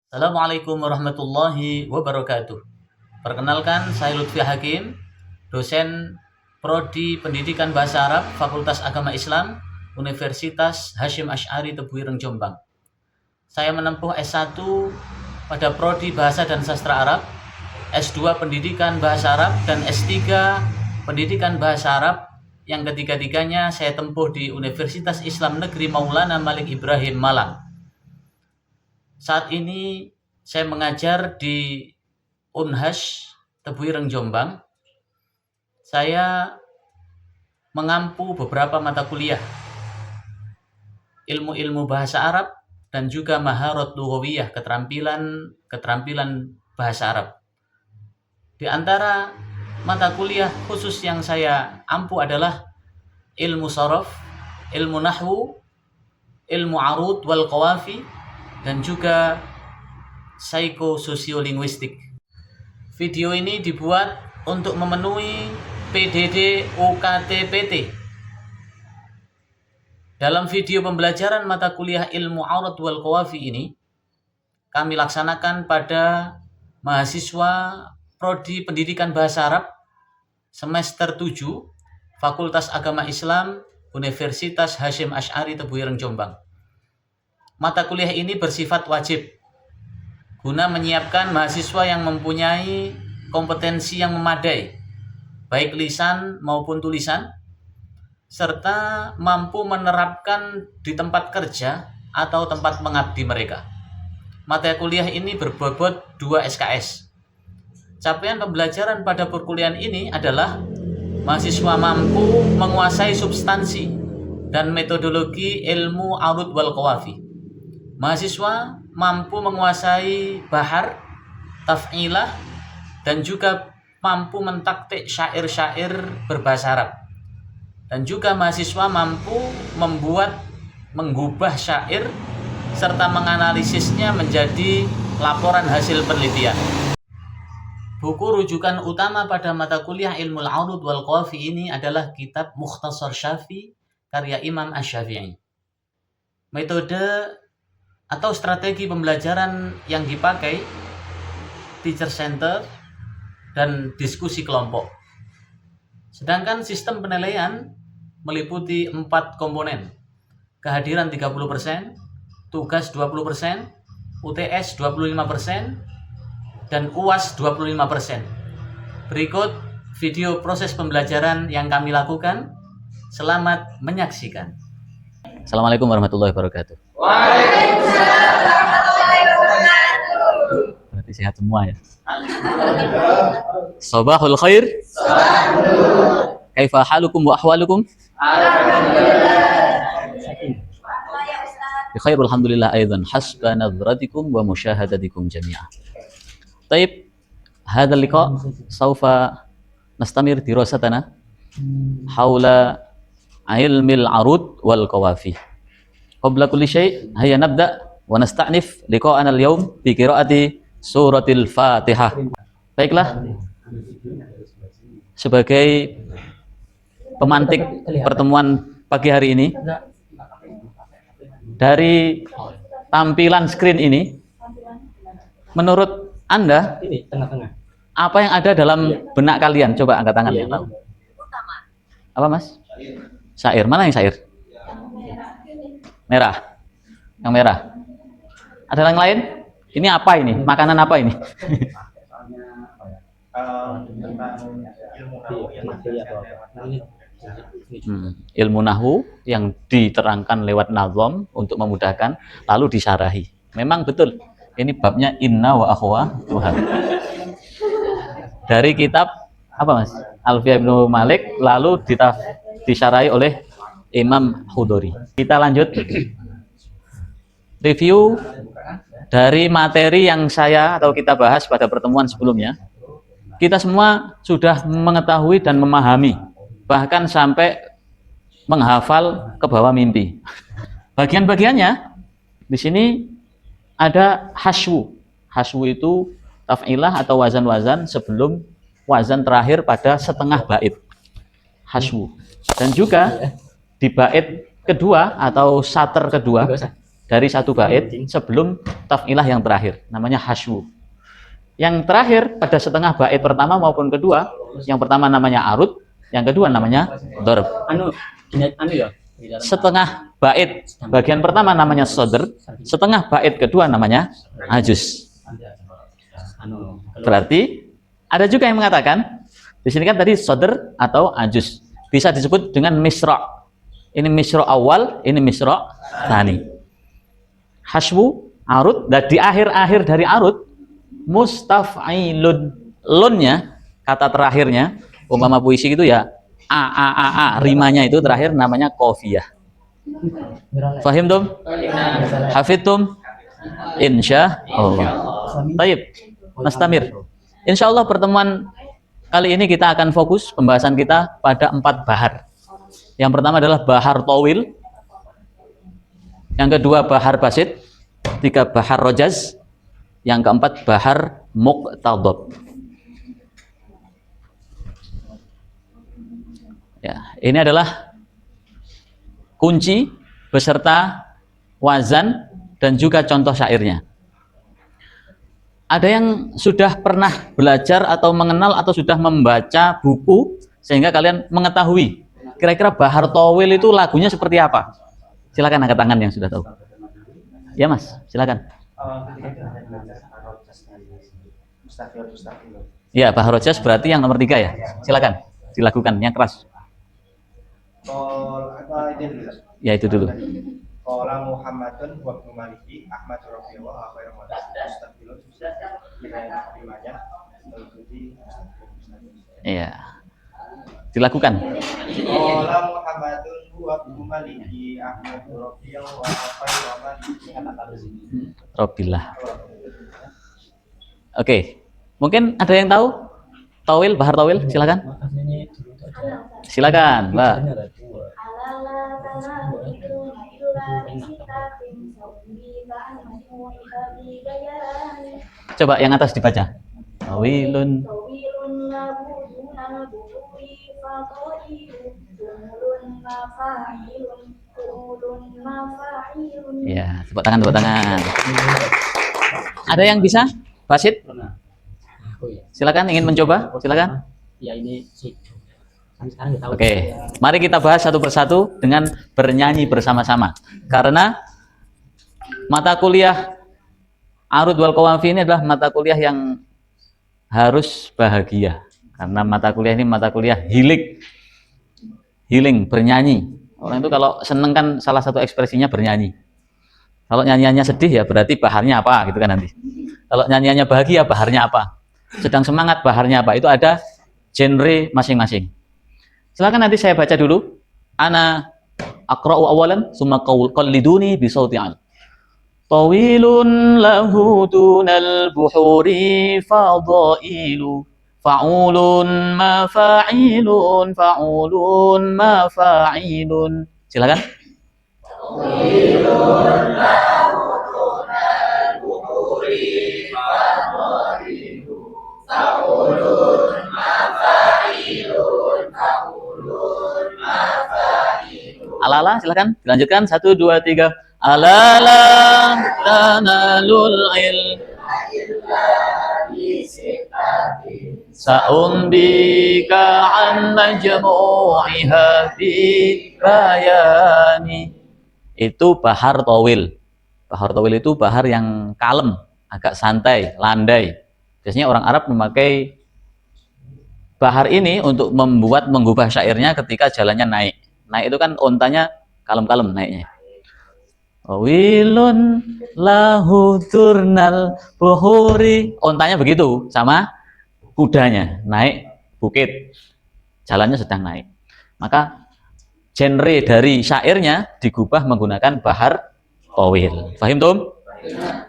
Assalamualaikum warahmatullahi wabarakatuh. Perkenalkan, saya Lutfi Hakim, dosen Prodi Pendidikan Bahasa Arab, Fakultas Agama Islam, Universitas Hasyim Asy'ari Tebuireng Jombang. Saya menempuh S1 pada Prodi Bahasa dan Sastra Arab, S2 Pendidikan Bahasa Arab, dan S3 Pendidikan Bahasa Arab, yang ketiga-tiganya saya tempuh di Universitas Islam Negeri Maulana Malik Ibrahim Malang. Saat ini saya mengajar di Unhas Tebuireng Jombang. Saya mengampu beberapa mata kuliah ilmu-ilmu bahasa Arab dan juga maharat lughawiyah, keterampilan bahasa Arab. Di antara mata kuliah khusus yang saya ampu adalah ilmu sharaf, ilmu nahwu, ilmu arud wal qawafi, dan juga psikososiolinguistik. Video ini dibuat untuk memenuhi PDD UKT-PT. Dalam video pembelajaran mata kuliah ilmu arud wal qawafi ini, kami laksanakan pada mahasiswa Prodi Pendidikan Bahasa Arab semester 7 Fakultas Agama Islam Universitas Hasyim Asy'ari Tebuireng Jombang. Mata kuliah ini bersifat wajib guna menyiapkan mahasiswa yang mempunyai kompetensi yang memadai, baik lisan maupun tulisan, serta mampu menerapkan di tempat kerja atau tempat mengabdi mereka. Mata kuliah ini berbobot 2 SKS. Capaian pembelajaran pada perkuliahan ini adalah mahasiswa mampu menguasai substansi dan metodologi ilmu arud wal qawafi. Mahasiswa mampu menguasai bahar, taf'ilah, dan juga mampu mentaktik syair-syair berbahasa Arab. Dan juga mahasiswa mampu menggubah syair serta menganalisisnya menjadi laporan hasil penelitian. Buku rujukan utama pada mata kuliah ilmu al-arud wal qawafi ini adalah kitab Mukhtasar Syafi karya Imam Asy-Syafi'i. Metode atau strategi pembelajaran yang dipakai teacher center dan diskusi kelompok. Sedangkan sistem penilaian meliputi 4 komponen. Kehadiran 30%, tugas 20%, UTS 25%, dan UAS 25%. Berikut video proses pembelajaran yang kami lakukan. Selamat menyaksikan. Assalamualaikum warahmatullahi wabarakatuh. Waalaikumsalam warahmatullahi wabarakatuh. Berarti sehat semua ya. Sabahul khair. Kaifa halukum wa ahwalukum? Alhamdulillah. Bikhair alhamdulillah aidan hasba nadratikum wa musyahadatikum jami'an. Taib, hadha liqa sawfa nastamir dirasatana haula ilmil arud wal qawafi. Qabla kulli syai' hayya nabda wa nasta'nif liqa'ana al-yawm bi qira'ati suratil Fatihah. Baiklah, sebagai pemantik pertemuan pagi hari ini, dari tampilan screen ini, menurut Anda apa yang ada dalam benak kalian? Coba angkat tangannya. Apa Mas? Syair. Mana yang syair? Merah. Yang merah. Ada yang lain? Ini apa ini? Makanan apa ini? Ilmu nahwu yang diterangkan lewat nazom untuk memudahkan, lalu disyarahi. Memang betul. Ini babnya inna wa akhwa Tuhan. Dari kitab apa Mas? Alfiyah Ibnu Malik, lalu disyarahi oleh Imam Hudori. Kita lanjut review dari materi yang kita bahas pada pertemuan sebelumnya. Kita semua sudah mengetahui dan memahami, bahkan sampai menghafal ke bawah mimpi. Bagian-bagiannya di sini ada haswu. Haswu itu taf'ilah atau wazan-wazan sebelum wazan terakhir pada setengah bait. Haswu. Dan juga di bait kedua atau satr kedua dari satu bait sebelum taf'ilah yang terakhir, namanya haswu. Yang terakhir pada setengah bait pertama maupun kedua, yang pertama namanya arud, yang kedua namanya dorb. Setengah bait bagian pertama namanya sodr, setengah bait kedua namanya ajus. Berarti ada juga yang mengatakan di sini kan tadi sodr atau ajus bisa disebut dengan misra. Ini misra awal, ini misra tsani. Haswu, arud, dan di akhir-akhir dari arud mustaf'ilun, lunnya kata terakhirnya umpama puisi itu ya a rimanya itu terakhir namanya qafiyah. Fahim tum? Hafidtum? Insya Allah. Taib, nastamir. Insya Allah pertemuan kali ini kita akan fokus pembahasan kita pada 4 bahar. Yang pertama adalah bahar tawil, yang kedua bahar basit, 3 bahar rojaz, yang keempat bahar muqtadab. Ya, ini adalah kunci beserta wazan dan juga contoh syairnya. Ada yang sudah pernah belajar atau mengenal atau sudah membaca buku sehingga kalian mengetahui kira-kira bahar tawil itu lagunya seperti apa? Silakan angkat tangan yang sudah tahu. Ya Mas, silakan. Ya, bahar rojaz berarti yang nomor 3 ya. Silakan dilakukan yang keras. Ya itu dulu. Qala Muhammadun wa ibnu Maliki Ahmad Rafiullah wa Muhammad Mustaqilun rimanya mengikuti. Iya. Dilakukan. Qala Muhammadun wa ibnu Maliki Ahmad Rafiullah wa Rabbillah. Oke. Mungkin ada yang tahu tawil, bahar tawil? Silakan. Silakan, Mbak. Coba yang atas dibaca. Tawilun. Ya, tepuk tangan, tepuk tangan. Ada yang bisa? Basit? Silakan ingin mencoba? Silakan. Ya ini sih. Oke, mari kita bahas satu persatu dengan bernyanyi bersama-sama. Karena mata kuliah Arud wal Qawafi ini adalah mata kuliah yang harus bahagia. Karena mata kuliah ini mata kuliah healing, bernyanyi. Orang itu kalau seneng kan salah satu ekspresinya bernyanyi. Kalau nyanyiannya sedih ya berarti baharnya apa gitu kan nanti. Kalau nyanyiannya bahagia baharnya apa. Sedang semangat baharnya apa. Itu ada genre masing-masing. Silakan nanti saya baca dulu. Ana aqra'u awalan summa qalliduni bi sautin. Tawilun lahu dunal buhuri fadailu fa'ulun ma fa'ilun fa'ulun ma fa'ilun. Silakan. Tawilun lahu dunal buhuri fadailu fa'ulun ma fa'ilun fa'ulun ma fa'ilun. Ala-ala silakan dilanjutkan 1 2 3. Alala tanalul ilm sa'umbika an majmu'iha bi bayani. Itu bahar tawil. Bahar tawil itu bahar yang kalem, agak santai, landai. Biasanya orang Arab memakai bahar ini untuk mengubah syairnya ketika jalannya naik. Naik itu kan ontanya kalem-kalem naiknya. Wilun lahu turnal buhuri, ontanya begitu sama kudanya naik bukit, jalannya sedang naik. Maka genre dari syairnya digubah menggunakan bahar tawil. Fahim tum?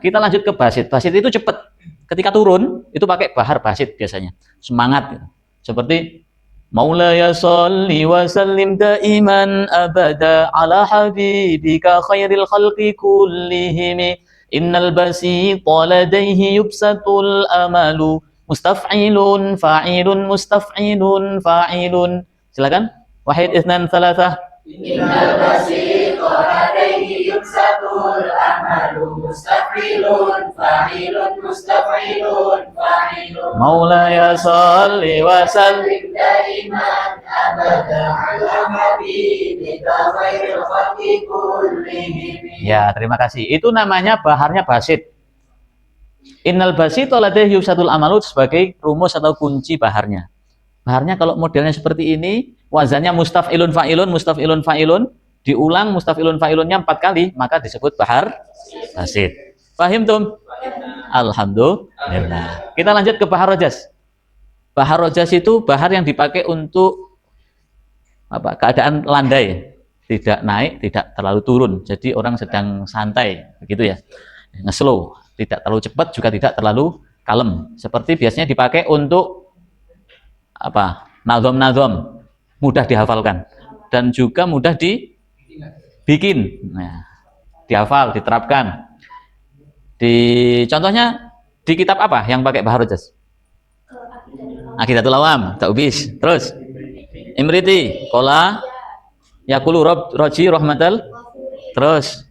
Kita lanjut ke basit. Basit itu cepat. Ketika turun itu pakai bahar basit biasanya. Semangat gitu. Seperti Maulaya salli wa sallim daiman abada ala habibika khairil khalqi kullihim innal basita ladaihi yubsatul amalu mustaf'ilun fa'ilun mustaf'ilun fa'ilun. Silakan. Wahid itsnan tsalatsa. Innal basita ladaihi Iksatul amalu mustafilun fa'ilun mustafilun fa'ilun. Maulaya salli wa sallim Daiman abada ala habibika khairil khalqi kullihim. Ya, terima kasih. Itu namanya baharnya basit. Innal basito ladaihi yufsatul amalu sebagai rumus atau kunci baharnya. Baharnya kalau modelnya seperti ini, wazannya mustafilun fa'ilun, diulang mustafilun fa'ilunnya 4 kali, maka disebut bahar basit. Paham tum? Alhamdulillah. Kita lanjut ke bahar rojas. Bahar rojas itu bahar yang dipakai untuk apa? Keadaan landai, tidak naik, tidak terlalu turun. Jadi orang sedang santai, begitu ya. Ngeslow, tidak terlalu cepat juga tidak terlalu kalem. Seperti biasanya dipakai untuk apa? Nazom, mudah dihafalkan dan juga mudah dibikin. Nah, dihafal, diterapkan. Contohnya di kitab apa yang pakai bahar rojas? Aqidatul Awam, Taubis. Terus Imriti, Kola, Yakulu Roji Rahmatal. Terus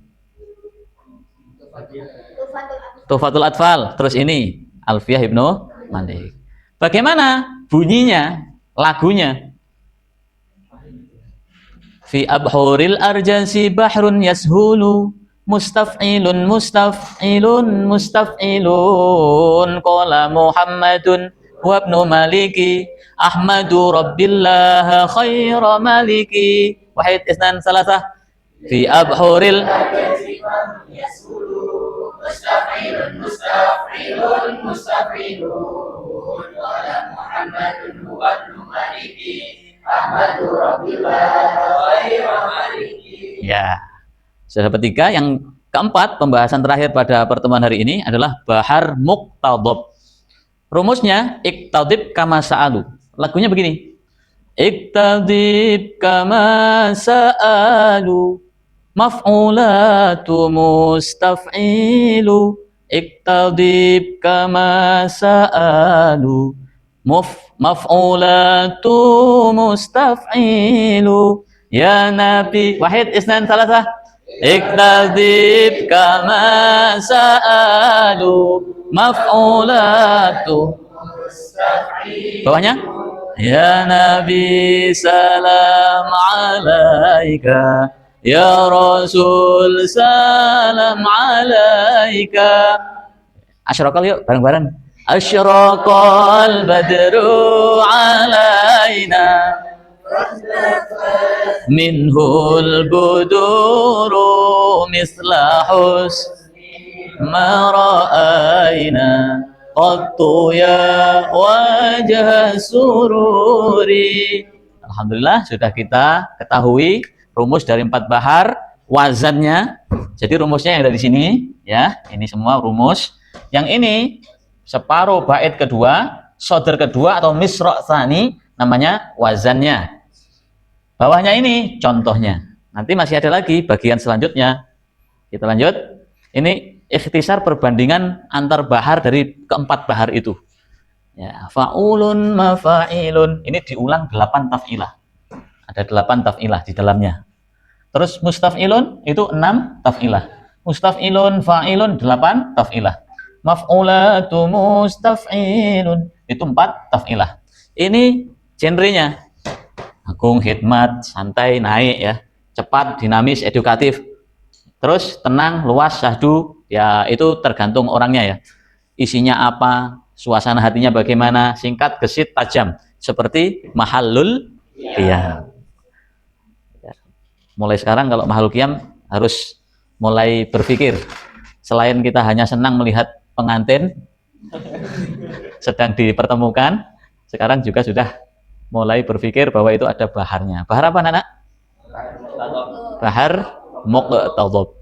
Tufatul Atfal. Terus ini Alfiyah Ibnu Malik. Bagaimana bunyinya, lagunya? Fi abhuril arjasi bahrun yashulu mustaf'ilun qala Muhammadun wa ibnu Maliki Ahmadu Rabbillah khaira maliki. Wahid isnan salasah. Fi abhuril arjasi bahrun yashulu mustaf'ilun qala Muhammadun wa ibnu Maliki Ahmadu Rabbillah khaira maliki. Ya. Sudah ketiga, yang keempat, pembahasan terakhir pada pertemuan hari ini adalah bahar muqtadab. Rumusnya iktadib kama sa'alu. Lagunya begini. Iktadib kama sa'alu maf'ulatu mustaf'ilu. Iktadib kama sa'alu maf'ulatu mustaf'ilu. Ya Nabi. Wahid isnan salasah. Iktadib kama sa'alu maf'ulatu. Bawahnya ya Nabi salam alaika, ya Rasul salam alaika. Asyraqal yuk bareng-bareng. Asyraqal badru alaina minhul buduru misla husni ma ra'ayna qattu ya wajah sururi. Alhamdulillah sudah kita ketahui rumus dari 4 bahar, wazannya. Jadi rumusnya yang ada di sini ya, ini semua rumus. Yang ini separuh bait kedua, sodr kedua atau misra' tsani, namanya wazannya. Bawahnya ini contohnya. Nanti masih ada lagi bagian selanjutnya. Kita lanjut. Ini ikhtisar perbandingan antar bahar dari keempat bahar itu. Ya, fa'ulun mafa'ilun. Ini diulang 8 taf'ilah. Ada 8 taf'ilah di dalamnya. Terus mustaf'ilun itu 6 taf'ilah. Mustaf'ilun fa'ilun 8 taf'ilah. Maf'ulatu mustaf'ilun itu 4 taf'ilah. Ini genrenya agung, hikmat, santai, naik ya, cepat, dinamis, edukatif. Terus tenang, luas, syahdu, ya itu tergantung orangnya ya. Isinya apa, suasana hatinya bagaimana, singkat, gesit, tajam. Seperti mahallul qiyam. Mulai sekarang kalau mahallul qiyam harus mulai berpikir. Selain kita hanya senang melihat pengantin sedang dipertemukan, sekarang juga sudah mulai berpikir bahwa itu ada baharnya. Bahar apa anak? Bahar muqtadab.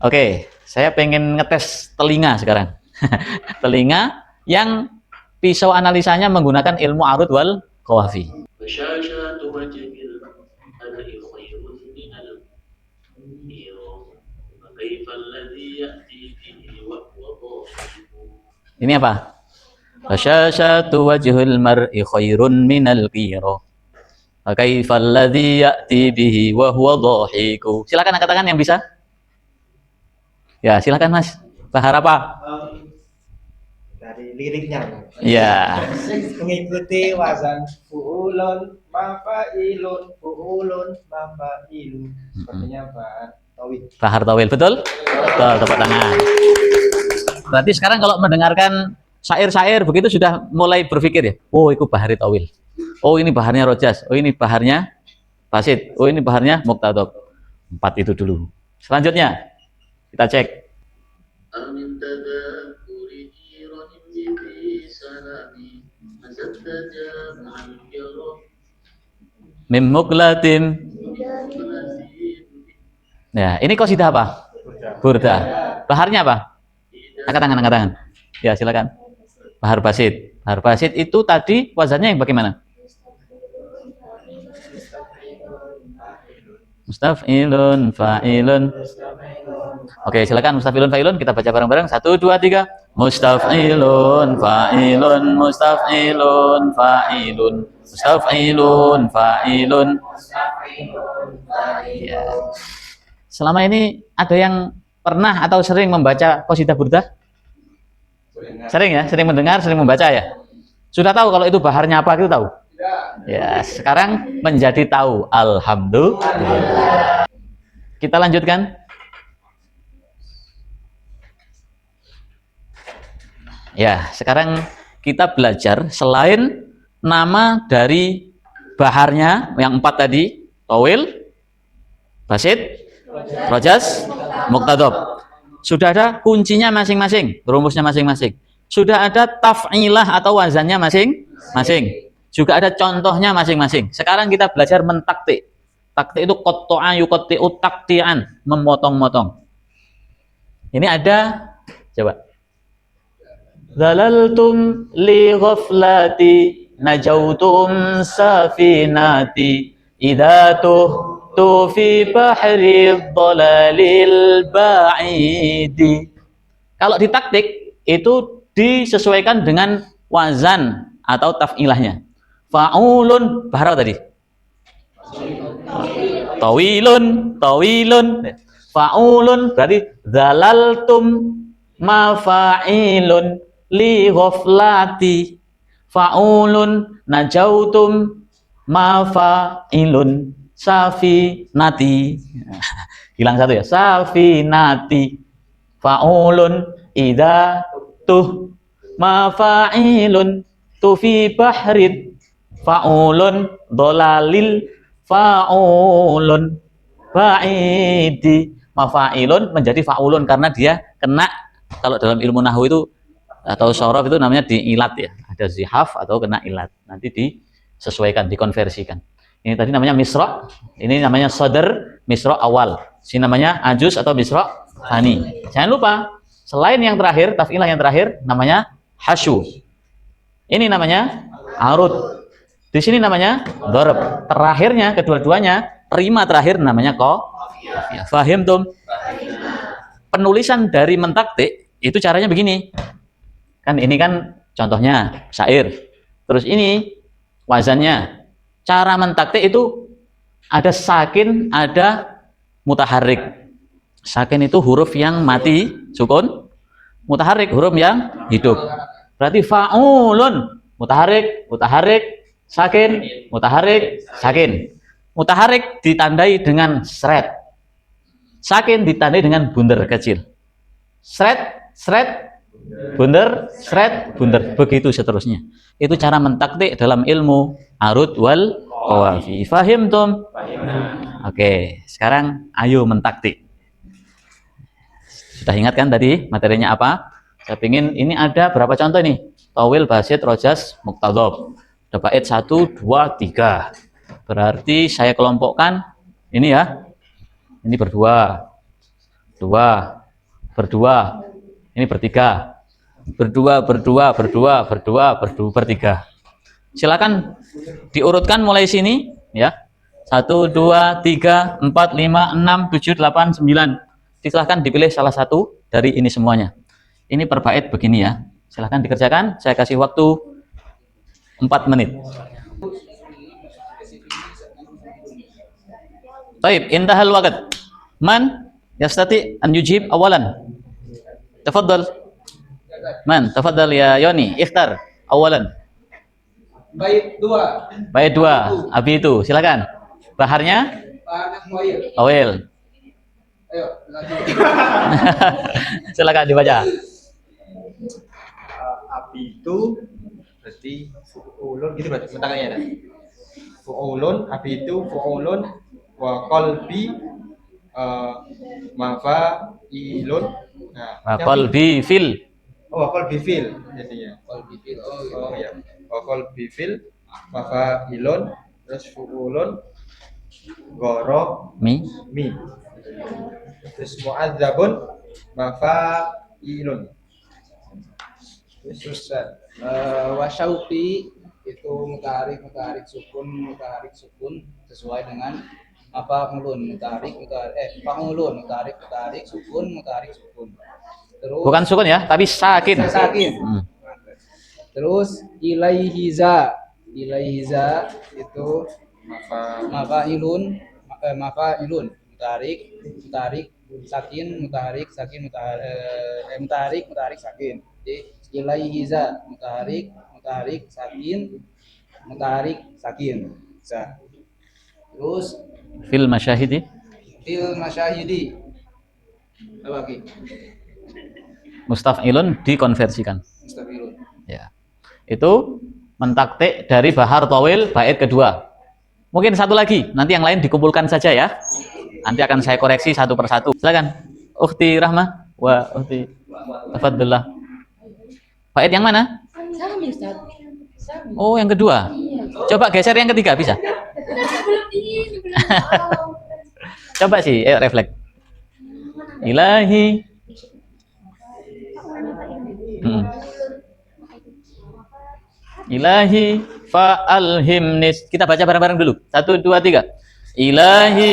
Oke, saya pengen ngetes telinga sekarang. Telinga yang pisau analisanya menggunakan ilmu arud wal qawafi. Ini apa? Fasyashatu wajhul mar'i khairun minal qira. Fa kaifal ladzi ya'ti bihi wa huwa dhahiku. Silakan katakan yang bisa. Ya, silakan Mas. Bahar apa? Dari liriknya. Ya. Mengikuti wazan fuulun, mafailun, fuulun, mafailun. Sepertinya Pak Tauhid. Bahar Tawil, betul? Betul, tepuk tangan. Berarti sekarang kalau mendengarkan syair-syair begitu sudah mulai berpikir ya, oh itu Bahari Tawil. Oh ini baharnya Rojas, oh ini baharnya Basit, oh ini baharnya Muqtadab. 4 itu dulu. Selanjutnya kita cek. Mim muqlatin. Ya, ini qasidah apa? Burda. Baharnya apa? Angkat tangan, angkat tangan. Ya, silakan. Bahar Basit. Bahar Basit itu tadi wazannya yang bagaimana? Mustafilun, fa'ilun. Oke, silakan mustafilun, fa'ilun. Kita baca bareng-bareng. 1, 2, 3. Mustafilun, fa'ilun, mustafilun, fa'ilun, mustafilun, fa'ilun. Ya. Selama ini ada yang pernah atau sering membaca qasidah burdah? Sering ya, sering mendengar, sering membaca ya. Sudah tahu kalau itu baharnya apa, itu tahu? Ya, sekarang menjadi tahu. Alhamdulillah. Kita lanjutkan. Ya, sekarang kita belajar selain nama dari baharnya yang 4 tadi, Tawil, Basit, Rojas, Muqtadab. Sudah ada kuncinya masing-masing, rumusnya masing-masing. Sudah ada taf'ilah atau wazannya masing-masing. Juga ada contohnya masing-masing. Sekarang kita belajar mentaktik. Taktik itu qatta'a yuqatti'u taktian, memotong-motong. Ini ada, coba. Zalaltum li ghaflati najautum safinati idatuh fi bahri dhalalil ba'idi. Kalau di taktik itu disesuaikan dengan wazan atau taf'ilahnya. Fa'ulun bahar apa tadi? Tawilun, tawilun. Fa'ulun berarti zalaltum mafa'ilun li ghaflati. Fa'ulun najautum mafa'ilun safinati. Hilang satu ya. Safinati. Fa'ulun idza tuh mafa'ilun tufi bahrid. Fa'ulun dolalil fa'ulun ba'idi. Mafa'ilun menjadi fa'ulun karena dia kena, kalau dalam ilmu nahwu itu atau syaraf itu namanya diilat ya, ada zihaf atau kena ilat, nanti disesuaikan, dikonversikan. Ini tadi namanya misra, ini namanya sadr, misra awal, ini namanya ajuz atau misra hani. Jangan lupa selain yang terakhir, taf'ilah yang terakhir namanya hasyu, ini namanya arud, di sini namanya dharab. Terakhirnya kedua-duanya rima terakhir namanya qafiyah. Fahim tum? Penulisan dari mentaktik itu caranya begini. Kan ini kan contohnya syair. Terus ini wazannya. Cara mentaktik itu ada sakin, ada mutaharrik. Sakin itu huruf yang mati, sukun. Mutaharrik huruf yang hidup. Berarti fa'ulun, mutaharrik, mutaharrik, sakin, mutaharrik, sakin. Mutaharrik ditandai dengan sret. Sakin ditandai dengan bunder kecil. Sret, sret, bunder, sret, bunder. Begitu seterusnya. Itu cara mentaktik dalam ilmu arud wal qawafi. Fahim tum? Oke, sekarang ayo mentaktik. Sudah ingat kan tadi materinya apa? Saya ingin ini ada berapa contoh nih? Tawil, Basit, Rojas, Muqtadab. Ada bait 1, 2, 3. Berarti saya kelompokkan ini ya. Ini berdua. Dua. Berdua. Ini bertiga. Berdua, berdua, berdua, berdua, berdua, bertiga. Silakan diurutkan mulai sini ya. 1, 2, 3, 4, 5, 6, 7, 8, 9. Silahkan dipilih salah satu dari ini semuanya. Ini per bait begini ya. Silahkan dikerjakan. Saya kasih waktu 4 menit. Baik, intahal waqt. Man Yastati an yujib awalan. Tafaddal. Man, tafaddal ya Yoni, ikhtar awalan. Bait 2. Bait 2, abi itu, silakan. Baharnya? Bahannya Muayyid. Awil. Ayo, lanjut. Silakan dibaca. Abi itu berarti fu'ulun gitu berarti bentangannya ada. Fu'ulun, abi itu fu'ulun wa qalbi mafailun. Nah, Wa qalbi fil. oh, wa qalbi fil jadinya. Qalbi fil. Oh, Oh ya. Wa qalbi fil mafailun terus fu'ulun goro Mi. mi. Terus mu'adzabun mafailun. Terus wasyauqi itu mutarik sukun sesuai dengan apa mulun mutarik pangulun mutarik sukun. Terus Bukan sukun ya, tapi sakin. sakin. Hmm. Terus ilaihiza itu mafailun mutarik sakin mutarik sakin. Jadi ilaihiza mutarik sakin bisa. Terus Fil masyahidi. fil masyahidi apa lagi? Mustaf'ilun dikonversikan. Mustafilun. Ya. Itu mentaktik dari bahar tawil bait kedua. Mungkin satu lagi, nanti yang lain dikumpulkan saja ya. Nanti akan saya koreksi satu persatu. Silakan. Ukhti Rahma wa ukhti Tafadhallah. Bait yang mana? Sami, Ustaz. Sami. Oh, yang kedua. Coba geser yang ketiga bisa. Belum ini, belum tahu. Coba sih, refleks. Ilahi. Ilahi fa'alhimnis. Kita baca bareng-bareng dulu. 1, 2, 3. Ilahi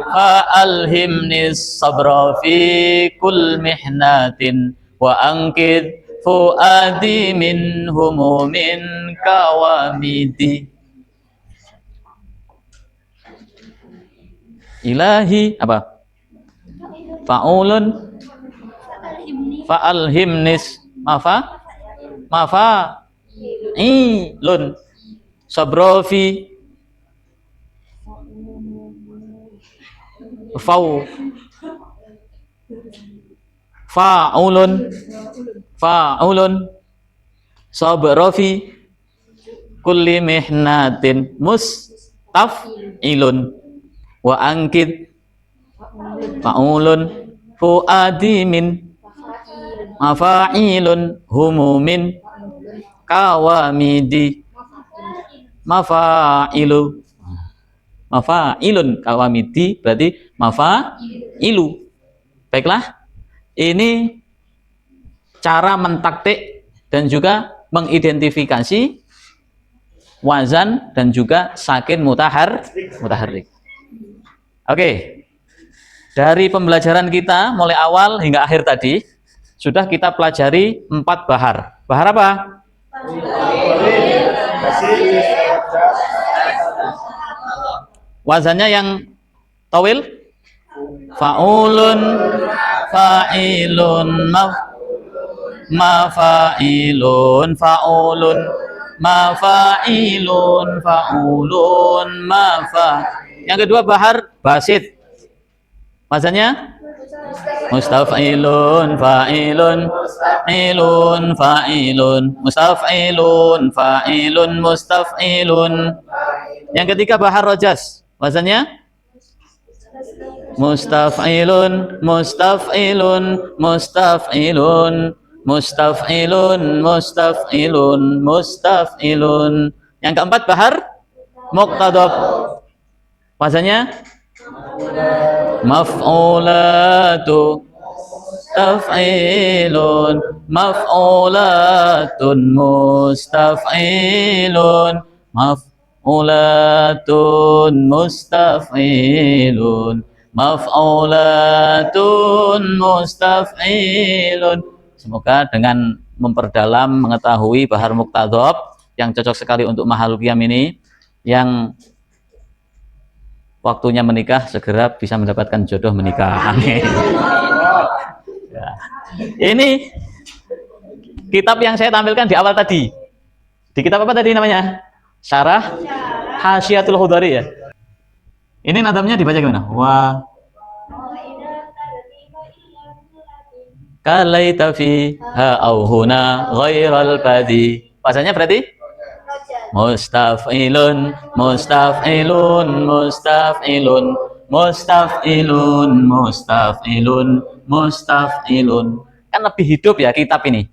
fa'alhimnis sabra fi kul mihnatin wa angkid fuadi min humumin kawamidi. Ilahi apa? Fa'ulun fa'alhimnis mafa ilun sabrofi fa'ulun sabrofi kulli mihnatin mustaf'ilun wa angkid fa'ulun fuadi min mafa'ilun humumin kawamidi mafa'ilun kawamidi berarti mafa'ilu. Baiklah, ini cara mentaktik dan juga mengidentifikasi wazan dan juga sakin mutaharrik. Oke, dari pembelajaran kita mulai awal hingga akhir tadi sudah kita pelajari 4 bahar. Bahar apa? Wazannya yang tawil? Fa'ulun, fa'ilun, mafa'ilun, fa'ulun, mafa'ilun, fa'ulun, Yang kedua bahar basit. Wazannya? Mustaf'ilun fa'ilun ilun fa'ilun mustaf'ilun fa'ilun mustaf'ilun. Yang ketiga bahar rojas. Wazannya? Mustaf'ilun mustaf'ilun mustaf'ilun mustaf'ilun mustaf'ilun mustaf'ilun. Yang keempat bahar muqtadab. Wazannya? Maf'ulatu taf'ilun maf'ulatun mustaf'ilun maf'ulatun mustaf'ilun maf'ulatun mustaf'ilun. Semoga dengan memperdalam mengetahui bahar muqtadab yang cocok sekali untuk mahal qiyam ini, yang waktunya menikah segera bisa mendapatkan jodoh menikah. Amin. Ya. Ini kitab yang saya tampilkan di awal tadi. Di kitab apa tadi namanya? Syarah Hasyiatul Khudari ya. Ini nadamnya dibaca gimana? Wa kalaita fiha au huna ghairal badi. Bahasanya berarti mustaf'ilun mustaf'ilun mustaf'ilun mustaf'ilun mustaf'ilun mustaf'ilun. Kan lebih hidup ya kitab ini.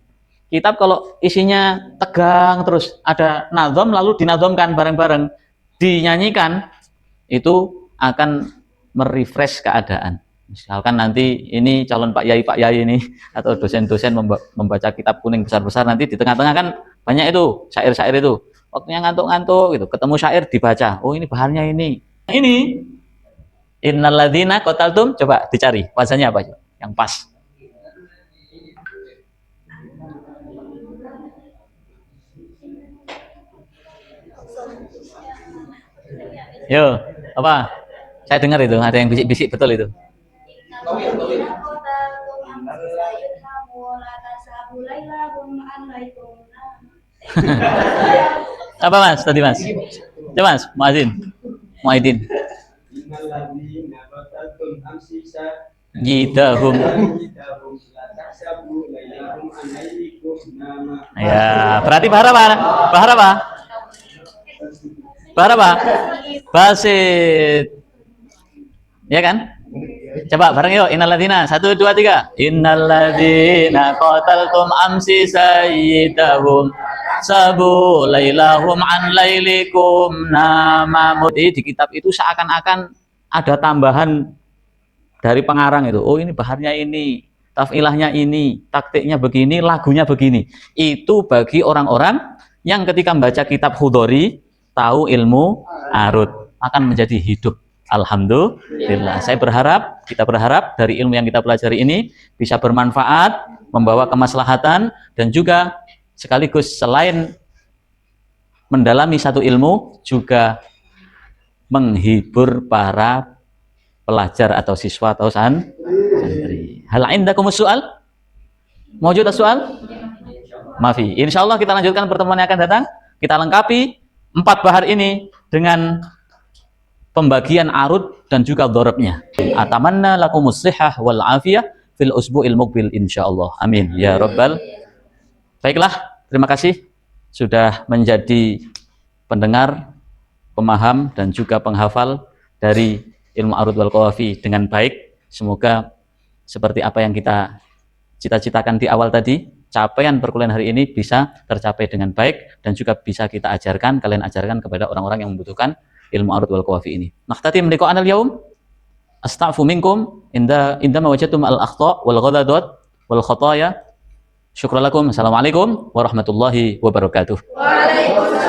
Kitab kalau isinya tegang terus ada nazam lalu dinazamkan bareng-bareng dinyanyikan itu akan merefresh keadaan. Misalkan nanti ini calon Pak Yai ini atau dosen-dosen membaca kitab kuning besar-besar, nanti di tengah-tengah kan banyak itu syair-syair itu. Waktunya ngantuk-ngantuk gitu, ketemu syair dibaca. Oh, ini bahannya ini. Ini innalladzina qataltum, coba dicari bahasanya apa yang pas. Yo, apa? Saya dengar itu ada yang bisik-bisik betul itu. Apa Mas tadi Mas? Coba Mas, Muaidin. Jidahum. Ya, berarti bahar apa? Bahar apa? Bahar apa? Basit. Ya kan? Coba bareng yuk, innalladzina 1 2 3. Innalladzina qataltum amsi sayyidahum sabu lailahum an lailikum namamut. Di kitab itu seakan-akan ada tambahan dari pengarang itu. Oh, ini baharnya ini, tafilahnya ini, taktiknya begini, lagunya begini. Itu bagi orang-orang yang ketika membaca kitab Khudari tahu ilmu arud akan menjadi hidup. Alhamdulillah. Kita berharap dari ilmu yang kita pelajari ini bisa bermanfaat, membawa kemaslahatan, dan juga sekaligus selain mendalami satu ilmu juga menghibur para pelajar atau siswa atau santri. Hal indakumus soal? Mawjud as-soal? Mafi. Insyaallah kita lanjutkan pertemuan yang akan datang. Kita lengkapi 4 bahar ini dengan pembagian arud dan juga dhorabnya. Atamanna lakumus shihah wal afiyah fil usbu'il muqbil insyaallah. Amin ya rabbal. Baiklah, terima kasih sudah menjadi pendengar, pemaham dan juga penghafal dari ilmu arud wal qawafi dengan baik. Semoga seperti apa yang kita cita-citakan di awal tadi, capaian perkuliahan hari ini bisa tercapai dengan baik dan juga bisa kita ajarkan, kalian ajarkan kepada orang-orang yang membutuhkan ilmu arud wal qawafi ini. Nakhtatim liqa'an al-yaum. Astaghfu minkum indama wajadtum al-akhta' wal ghadadat wal khataya. Syukran lakum. Assalamualaikum warahmatullahi wabarakatuh. Waalaikumsalam.